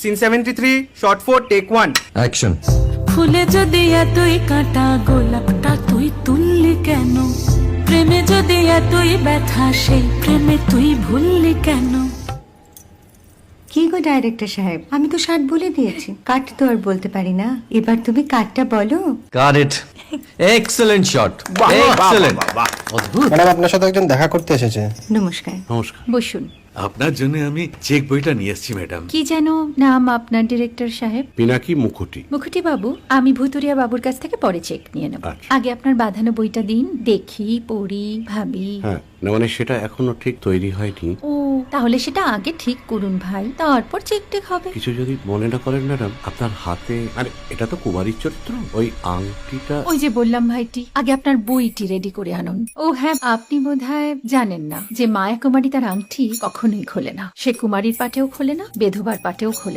Scene 73, short 4, take 1। Action. ফুলে যদি এতই কাঁটা গোলাপটা তুই তুললি কেন? প্রেমে যদি এতই ব্যথা সেই প্রেমে তুই ভুললি কেন? কি গো ডাইরেক্টর সাহেব, আমি তো 60 বলে দিয়েছি, কাট তো আর বলতে পারি না, এবার তুমি কাটটা বলো। Got it. Excellent shot, excellent. অদ্ভুত। ম্যাডাম, আপনার সাথে একজন দেখা করতে এসেছে। নমস্কার। নমস্কার। বসুন। আপনার জন্য আমি চেক বইটা নিয়ে এসেছি ম্যাডাম। কি যেন নাম আপনার ডিরেক্টর সাহেব? পিনাকি মুখোটি। মুখুটি বাবু, আমি ভুতুরিয়া বাবুর কাছ থেকে পরে চেক নিয়ে নেব। আচ্ছা। আগে আপনার বাঁধানো বইটা দিন, দেখি, পড়ি, ভাবি। হ্যাঁ, না মানে সেটা এখনো ঠিক তৈরি হয়নি। ও, তাহলে সেটা আগে ঠিক করুন ভাই, তারপর চেক টেক হবে। কিছু যদি মনে না করেন ম্যাডাম, আপনার হাতে, আরে এটা তো কুমারীর চরিত্র, ওই আংটিটা। ওই যে বললাম ভাইটি, আগে আপনার বইটি রেডি করে আনুন। ও হ্যাঁ, আপনি বোধহয় জানেন না যে মায়া কুমারী তার আংটি কখনোই খোলে না। সে কুমারীর পাটেও খোলে না, বেধবার পাটেও খোলে